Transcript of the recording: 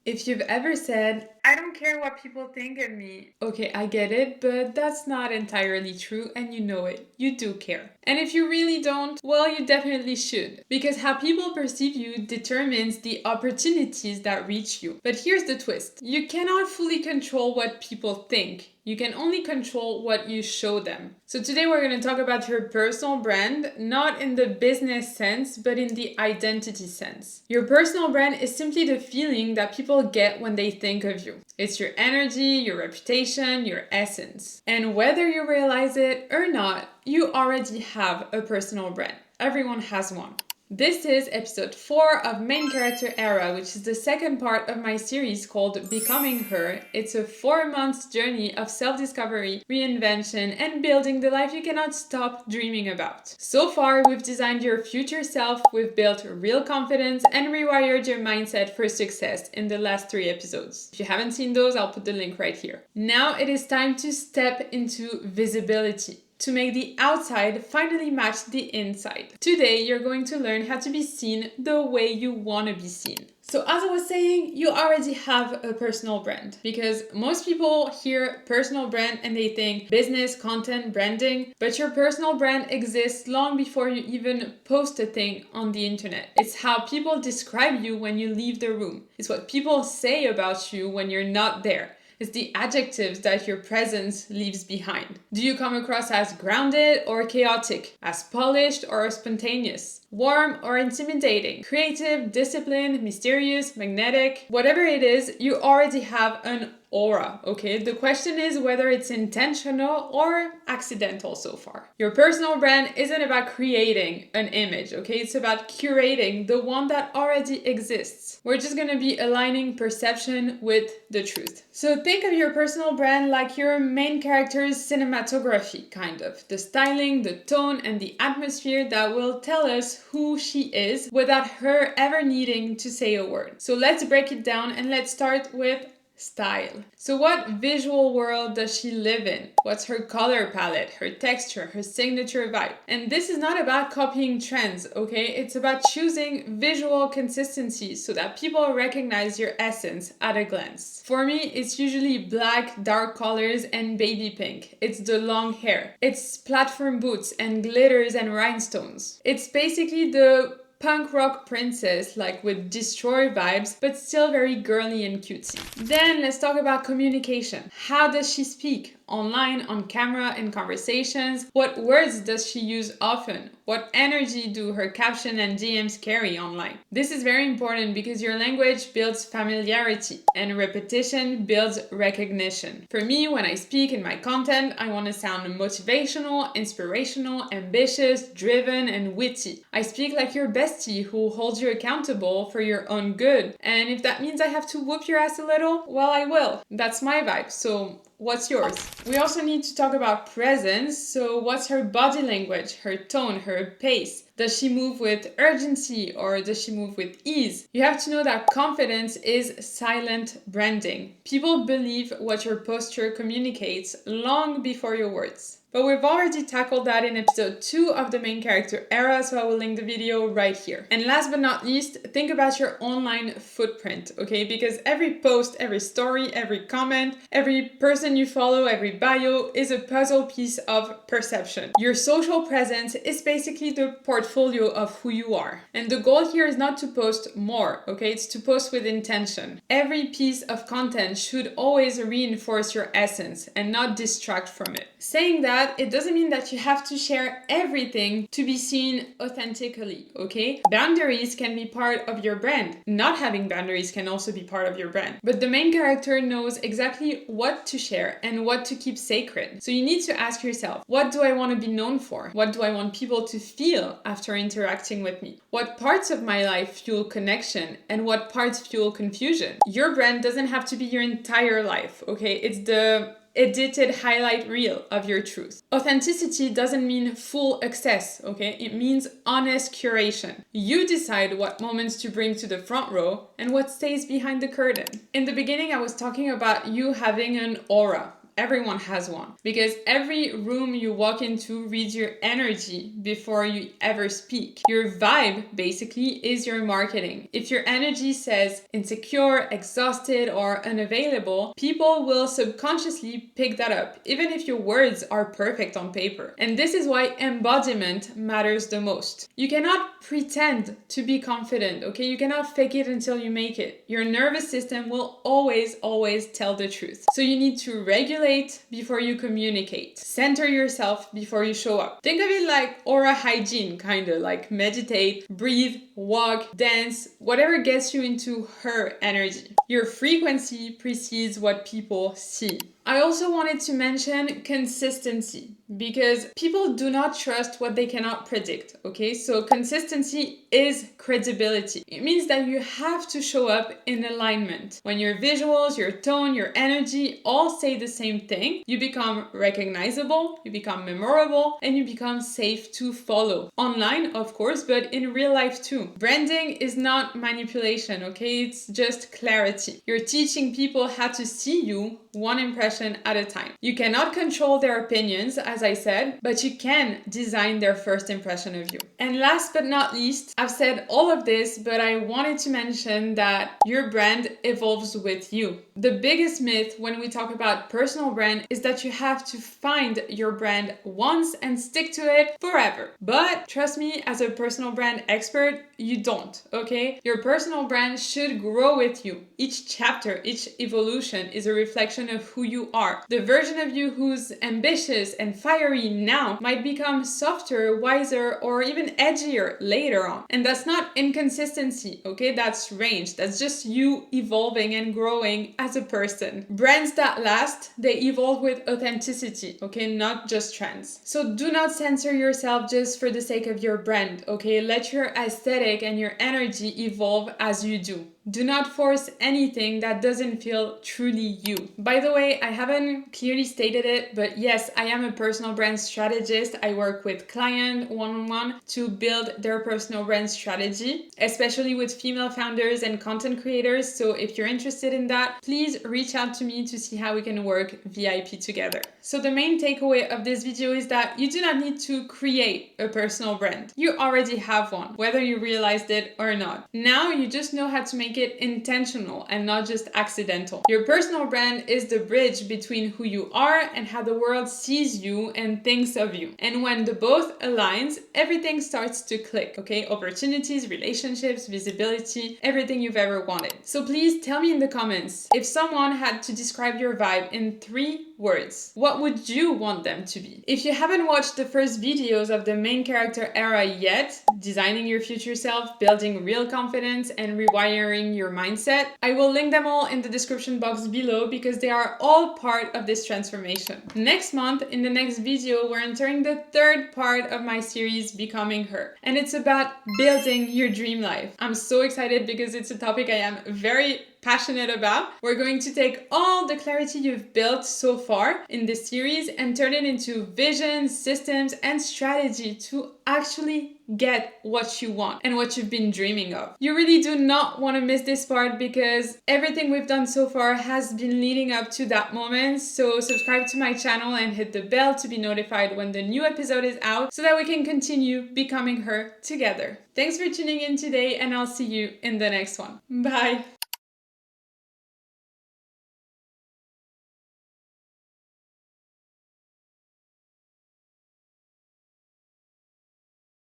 If you've ever said, I don't care what people think of me. Okay, I get it, but that's not entirely true and you know it. You do care. And if you really don't, well, you definitely should. Because how people perceive you determines the opportunities that reach you. But here's the twist. You cannot fully control what people think. You can only control what you show them. So today we're going to talk about your personal brand, not in the business sense, but in the identity sense. Your personal brand is simply the feeling that people get when they think of you. It's your energy, your reputation, your essence. And whether you realize it or not, you already have a personal brand. Everyone has one. This is episode 4 of Main Character Era, which is the second part of my series called Becoming Her. It's a 4-month journey of self-discovery, reinvention, and building the life you cannot stop dreaming about. So far, we've designed your future self, we've built real confidence, and rewired your mindset for success in the last 3 episodes. If you haven't seen those, I'll put the link right here. Now it is time to step into visibility, to make the outside finally match the inside. Today, you're going to learn how to be seen the way you want to be seen. So as I was saying, you already have a personal brand because most people hear personal brand and they think business, content, branding, but your personal brand exists long before you even post a thing on the internet. It's how people describe you when you leave the room. It's what people say about you when you're not there. It's the adjectives that your presence leaves behind. Do you come across as grounded or chaotic? As polished or spontaneous? Warm or intimidating? Creative, disciplined, mysterious, magnetic? Whatever it is, you already have an aura, okay? The question is whether it's intentional or accidental so far. Your personal brand isn't about creating an image, okay? It's about curating the one that already exists. We're just gonna be aligning perception with the truth. So think of your personal brand like your main character's cinematography, kind of. The styling, the tone, and the atmosphere that will tell us who she is without her ever needing to say a word. So let's break it down and let's start with style. So what visual world does she live in? What's her color palette, her texture, her signature vibe? And this is not about copying trends, okay? It's about choosing visual consistency so that people recognize your essence at a glance. For me, it's usually black, dark colors, and baby pink. It's the long hair. It's platform boots and glitters and rhinestones. It's basically the punk rock princess, like with destroy vibes, but still very girly and cutesy. Then let's talk about communication. How does she speak? Online, on camera, in conversations? What words does she use often? What energy do her caption and DMs carry online? This is very important because your language builds familiarity and repetition builds recognition. For me, when I speak in my content, I want to sound motivational, inspirational, ambitious, driven, and witty. I speak like your bestie who holds you accountable for your own good. And if that means I have to whoop your ass a little, well, I will. That's my vibe. So what's yours? We also need to talk about presence. So what's her body language, her tone, her pace? Does she move with urgency or does she move with ease? You have to know that confidence is silent branding. People believe what your posture communicates long before your words. But we've already tackled that in episode 2 of the Main Character Era, so I will link the video right here. And last but not least, think about your online footprint, okay? Because every post, every story, every comment, every person you follow, every bio is a puzzle piece of perception. Your social presence is basically the portfolio of who you are. And the goal here is not to post more, okay? It's to post with intention. Every piece of content should always reinforce your essence and not distract from it. Saying that, it doesn't mean that you have to share everything to be seen authentically, okay? Boundaries can be part of your brand. Not having boundaries can also be part of your brand. But the main character knows exactly what to share and what to keep sacred. So you need to ask yourself, what do I want to be known for? What do I want people to feel after interacting with me? What parts of my life fuel connection and what parts fuel confusion? Your brand doesn't have to be your entire life, okay? It's the edited highlight reel of your truth. Authenticity doesn't mean full access, okay? It means honest curation. You decide what moments to bring to the front row and what stays behind the curtain. In the beginning, I was talking about you having an aura. Everyone has one. Because every room you walk into reads your energy before you ever speak. Your vibe, basically, is your marketing. If your energy says insecure, exhausted, or unavailable, people will subconsciously pick that up, even if your words are perfect on paper. And this is why embodiment matters the most. You cannot pretend to be confident, okay? You cannot fake it until you make it. Your nervous system will always tell the truth. So you need to regulate before you communicate. Center yourself before you show up. Think of it like aura hygiene, kind of like meditate, breathe, walk, dance, whatever gets you into her energy. Your frequency precedes what people see. I also wanted to mention consistency because people do not trust what they cannot predict, okay? So consistency is credibility. It means that you have to show up in alignment. When your visuals, your tone, your energy all say the same thing, you become recognizable, you become memorable, and you become safe to follow. Online, of course, but in real life too. Branding is not manipulation, okay? It's just clarity. You're teaching people how to see you one impression at a time. You cannot control their opinions, as I said, but you can design their first impression of you. And last but not least, I've said all of this, but I wanted to mention that your brand evolves with you. The biggest myth when we talk about personal brand is that you have to find your brand once and stick to it forever. But trust me, as a personal brand expert, you don't, okay? Your personal brand should grow with you. Each chapter, each evolution is a reflection of who you are. The version of you who's ambitious and fiery now might become softer, wiser, or even edgier later on. And that's not inconsistency, okay? That's range. That's just you evolving and growing as a person. Brands that last, they evolve with authenticity, okay? Not just trends. So do not censor yourself just for the sake of your brand, okay? Let your aesthetic and your energy evolve as you do. Do not force anything that doesn't feel truly you. By the way, I haven't clearly stated it, but yes, I am a personal brand strategist. I work with clients one-on-one to build their personal brand strategy, especially with female founders and content creators. So if you're interested in that, please reach out to me to see how we can work VIP together. So the main takeaway of this video is that you do not need to create a personal brand. You already have one, whether you realized it or not. Now you just know how to make it intentional and not just accidental. Your personal brand is the bridge between who you are and how the world sees you and thinks of you. And when the both aligns, everything starts to click, okay? Opportunities, relationships, visibility, everything you've ever wanted. So please tell me in the comments, if someone had to describe your vibe in 3 words, what would you want them to be? If you haven't watched the first videos of the main character era yet, designing your future self, building real confidence, and rewiring your mindset, I will link them all in the description box below because they are all part of this transformation. Next month, in the next video, we're entering the 3rd part of my series, Becoming Her. And it's about building your dream life. I'm so excited because it's a topic I am very passionate about. We're going to take all the clarity you've built so far in this series and turn it into vision, systems, and strategy to actually get what you want and what you've been dreaming of. You really do not want to miss this part because everything we've done so far has been leading up to that moment. So subscribe to my channel and hit the bell to be notified when the new episode is out so that we can continue becoming her together. Thanks for tuning in today and I'll see you in the next one. Bye!